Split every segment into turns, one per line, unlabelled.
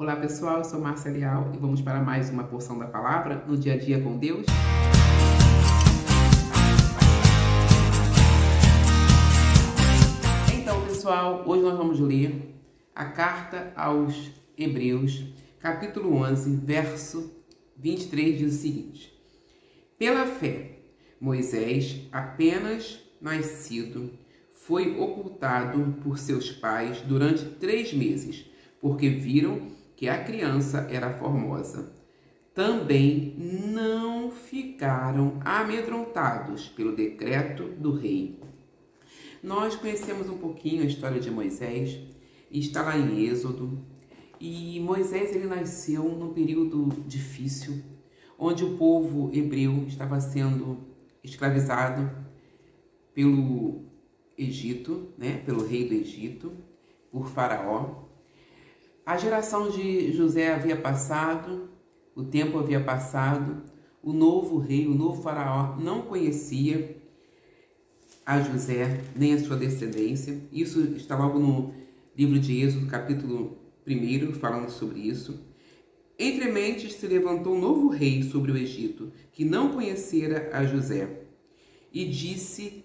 Olá pessoal, eu sou Márcia Leal e vamos para mais uma porção da palavra no dia a dia com Deus. Então pessoal, hoje nós vamos ler a carta aos Hebreus, capítulo 11, verso 23, diz o seguinte: Pela fé, Moisés, apenas nascido, foi ocultado por seus pais durante 3 meses, porque viram que a criança era formosa. Também não ficaram amedrontados pelo decreto do rei. Nós conhecemos um pouquinho a história de Moisés, está lá em Êxodo, e Moisés ele nasceu num período difícil, onde o povo hebreu estava sendo escravizado pelo Egito, pelo rei do Egito, por Faraó. A geração de José havia passado, o tempo havia passado, o novo rei, o novo faraó não conhecia a José nem a sua descendência. Isso está logo no livro de Êxodo, capítulo 1, falando sobre isso. Entre mentes se levantou um novo rei sobre o Egito, que não conhecera a José. E disse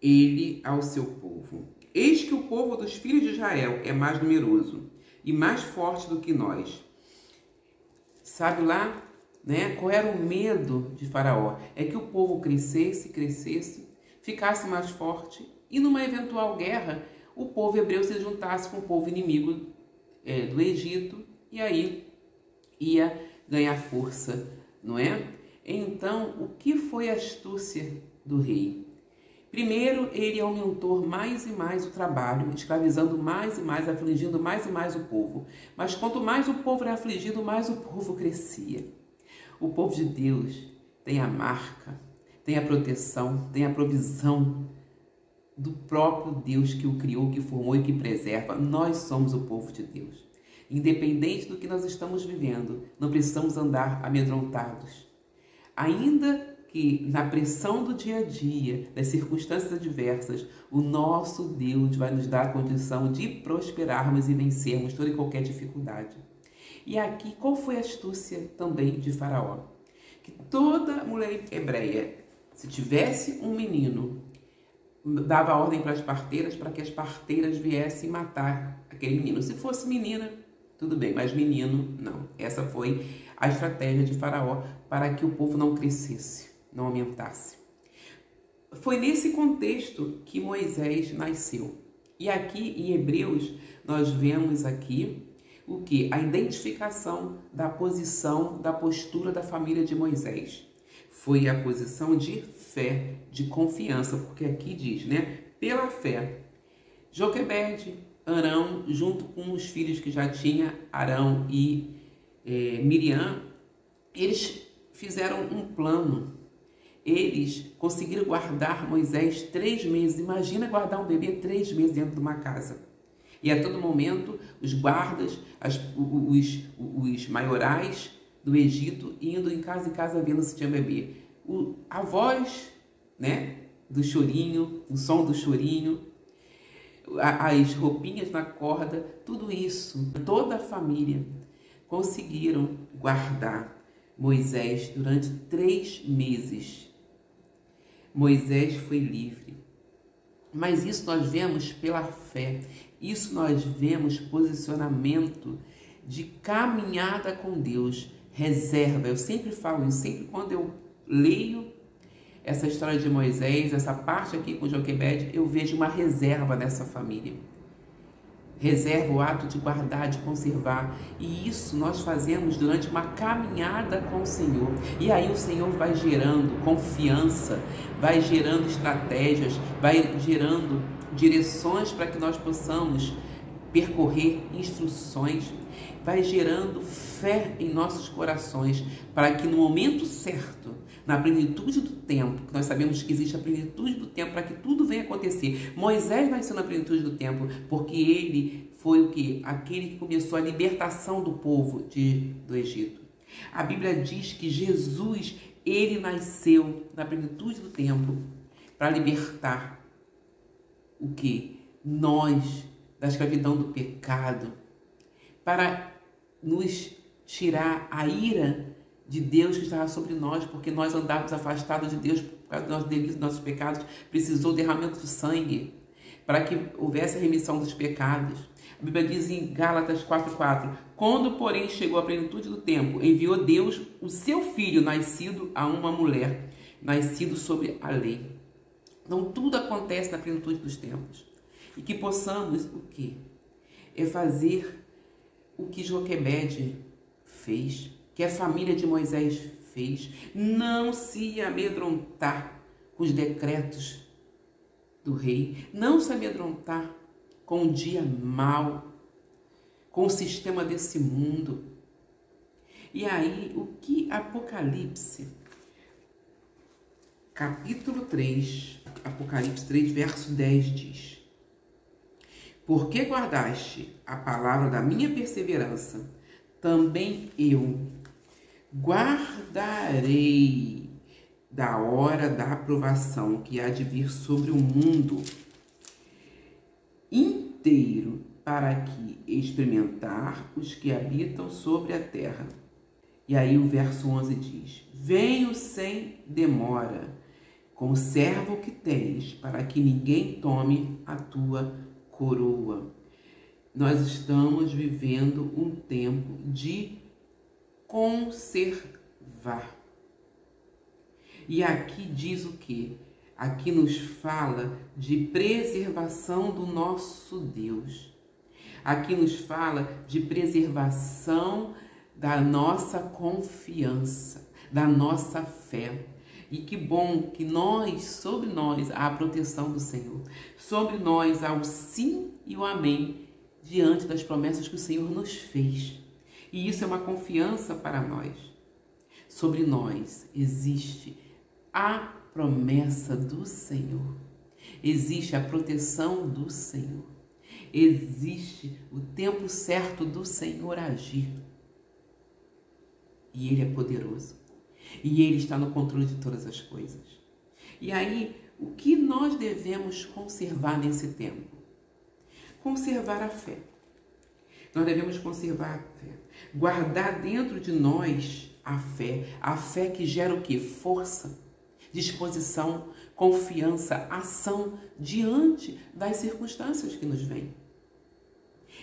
ele ao seu povo: Eis que o povo dos filhos de Israel é mais numeroso e mais forte do que nós. Sabe lá, qual era o medo de Faraó? É que o povo crescesse, ficasse mais forte e numa eventual guerra, o povo hebreu se juntasse com o povo inimigo do Egito e aí ia ganhar força, não é? Então, o que foi a astúcia do rei? Primeiro, ele aumentou mais e mais o trabalho, escravizando mais e mais, afligindo mais e mais o povo. Mas quanto mais o povo era afligido, mais o povo crescia. O povo de Deus tem a marca, tem a proteção, tem a provisão do próprio Deus que o criou, que formou e que preserva. Nós somos o povo de Deus. Independente do que nós estamos vivendo, não precisamos andar amedrontados. Ainda que na pressão do dia a dia, das circunstâncias adversas, o nosso Deus vai nos dar a condição de prosperarmos e vencermos toda e qualquer dificuldade. E aqui, qual foi a astúcia também de Faraó? Que toda mulher hebreia, se tivesse um menino, dava ordem para as parteiras, para que as parteiras viessem matar aquele menino. Se fosse menina, tudo bem, mas menino, não. Essa foi a estratégia de Faraó para que o povo não crescesse, não aumentasse. Foi nesse contexto que Moisés nasceu. E aqui em Hebreus nós vemos aqui o que? A identificação da posição, da postura da família de Moisés. Foi a posição de fé, de confiança, porque aqui diz, pela fé, Joquebede, Arão, junto com os filhos que já tinha, Arão e Miriam, eles fizeram um plano. Eles conseguiram guardar Moisés 3 meses. Imagina guardar um bebê 3 meses dentro de uma casa. E a todo momento, os guardas, os maiorais do Egito, indo em casa vendo se tinha bebê. A voz, do chorinho, o som do chorinho, as roupinhas na corda, tudo isso, toda a família conseguiram guardar Moisés durante 3 meses. Moisés foi livre. Mas isso nós vemos pela fé. Isso nós vemos posicionamento de caminhada com Deus. Reserva. Eu sempre falo isso, sempre quando eu leio essa história de Moisés, essa parte aqui com Joquebede, eu vejo uma reserva nessa família. Reserva, o ato de guardar, de conservar. E isso nós fazemos durante uma caminhada com o Senhor. E aí o Senhor vai gerando confiança, vai gerando estratégias, vai gerando direções para que nós possamos percorrer, instruções, vai gerando fé em nossos corações, para que no momento certo, na plenitude do tempo, que nós sabemos que existe a plenitude do tempo para que tudo venha acontecer. Moisés nasceu na plenitude do tempo, porque ele foi o que? Aquele que começou a libertação do povo do Egito. A Bíblia diz que Jesus, ele nasceu na plenitude do tempo para libertar o que? Nós, da escravidão do pecado, para nos tirar a ira de Deus que estava sobre nós, porque nós andávamos afastados de Deus por causa dos nossos delitos, dos nossos pecados. Precisou do derramamento de sangue para que houvesse a remissão dos pecados. A Bíblia diz em Gálatas 4:4: quando, porém, chegou a plenitude do tempo, enviou Deus o seu Filho, nascido a uma mulher, nascido sob a lei. Então, tudo acontece na plenitude dos tempos. E que possamos, o quê? É fazer o que Joquebede fez, que a família de Moisés fez. Não se amedrontar com os decretos do rei. Não se amedrontar com o dia mau, com o sistema desse mundo. E aí, o que Apocalipse, capítulo 3, Apocalipse 3, verso 10 diz: porque guardaste a palavra da minha perseverança, também eu guardarei da hora da aprovação que há de vir sobre o mundo inteiro, para que experimentar os que habitam sobre a terra. E aí o verso 11 diz: venho sem demora, conserva o que tens, para que ninguém tome a tua coroa. Nós estamos vivendo um tempo de conservar. E aqui diz o quê? Aqui nos fala de preservação do nosso Deus. Aqui nos fala de preservação da nossa confiança, da nossa fé. E que bom que sobre nós há a proteção do Senhor. Sobre nós há o sim e o amém diante das promessas que o Senhor nos fez. E isso é uma confiança para nós. Sobre nós existe a promessa do Senhor. Existe a proteção do Senhor. Existe o tempo certo do Senhor agir. E Ele é poderoso. E Ele está no controle de todas as coisas. E aí, o que nós devemos conservar nesse tempo? Conservar a fé. Nós devemos conservar a fé. Guardar dentro de nós a fé que gera o quê? Força, disposição, confiança, ação diante das circunstâncias que nos vêm.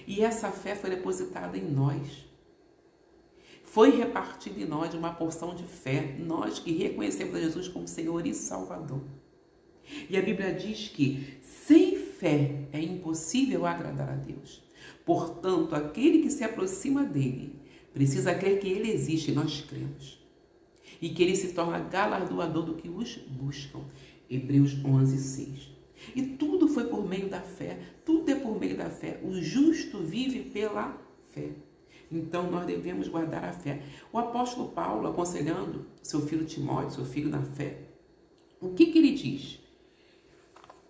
E essa fé foi depositada em nós. Foi repartida em nós uma porção de fé, nós que reconhecemos a Jesus como Senhor e Salvador. E a Bíblia diz que sem fé é impossível agradar a Deus. Portanto, aquele que se aproxima dele precisa crer que ele existe, e nós cremos. E que ele se torna galardoador do que os buscam. Hebreus 11:6. E tudo foi por meio da fé, tudo é por meio da fé. O justo vive pela fé. Então, nós devemos guardar a fé. O apóstolo Paulo, aconselhando seu filho Timóteo, seu filho na fé, o que ele diz?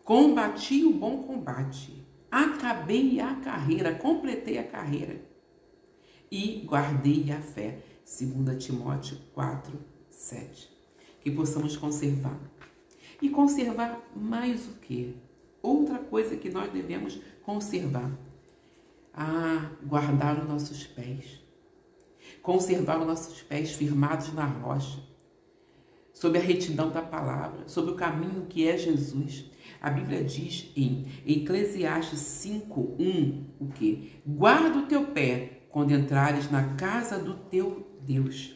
Combati o bom combate, acabei a carreira, completei a carreira e guardei a fé. 2 Timóteo 4:7. Que possamos conservar. E conservar mais o quê? Outra coisa que nós devemos conservar. Guardar os nossos pés. Conservar os nossos pés firmados na rocha. Sob a retidão da palavra. Sob o caminho que é Jesus. A Bíblia diz em Eclesiastes 5:1 o quê? Guarda o teu pé quando entrares na casa do teu Deus.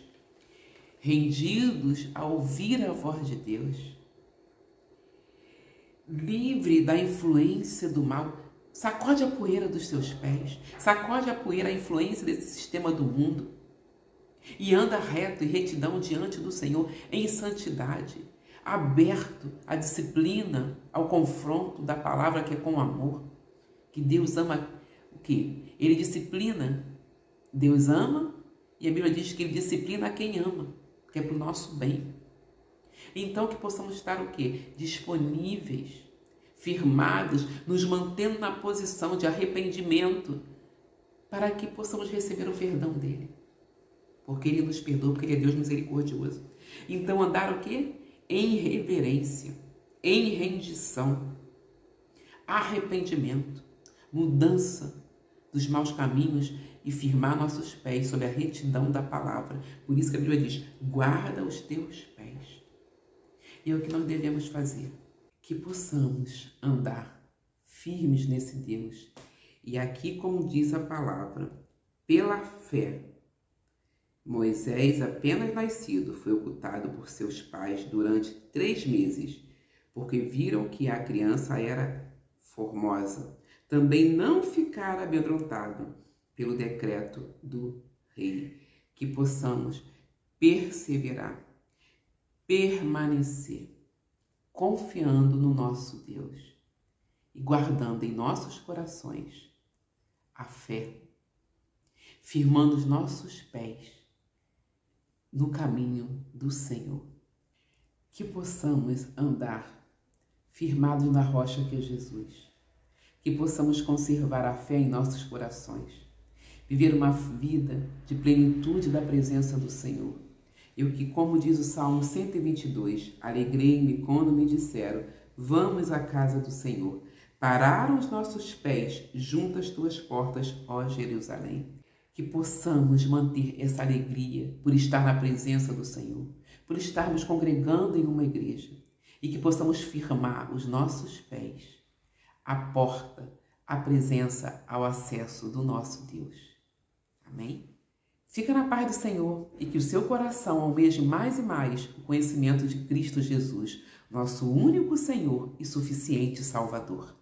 Rendidos a ouvir a voz de Deus. Livre da influência do mal. Sacode a poeira dos seus pés. Sacode a poeira, a influência desse sistema do mundo. E anda reto e retidão diante do Senhor em santidade. Aberto à disciplina, ao confronto da palavra que é com amor. Que Deus ama o quê? Ele disciplina. Deus ama e a Bíblia diz que Ele disciplina a quem ama. Que é para o nosso bem. Então que possamos estar o quê? Disponíveis. Firmados, nos mantendo na posição de arrependimento, para que possamos receber o perdão dele. Porque ele nos perdoa, porque ele é Deus misericordioso. Então andar o quê? Em reverência, em rendição, arrependimento, mudança dos maus caminhos e firmar nossos pés sobre a retidão da palavra. Por isso que a Bíblia diz, guarda os teus pés. E é o que nós devemos fazer, que possamos andar firmes nesse Deus. E aqui, como diz a palavra, pela fé, Moisés, apenas nascido, foi ocultado por seus pais durante 3 meses, porque viram que a criança era formosa. Também não ficar amedrontado pelo decreto do rei. Que possamos perseverar, permanecer, confiando no nosso Deus e guardando em nossos corações a fé, firmando os nossos pés no caminho do Senhor. Que possamos andar firmados na rocha que é Jesus. Que possamos conservar a fé em nossos corações. Viver uma vida de plenitude da presença do Senhor. E que, como diz o Salmo 122, alegrei-me quando me disseram, vamos à casa do Senhor. Pararam os nossos pés junto às tuas portas, ó Jerusalém. Que possamos manter essa alegria por estar na presença do Senhor, por estarmos congregando em uma igreja, e que possamos firmar os nossos pés à porta, à presença, ao acesso do nosso Deus. Amém? Fica na paz do Senhor e que o seu coração almeje mais e mais o conhecimento de Cristo Jesus, nosso único Senhor e suficiente Salvador.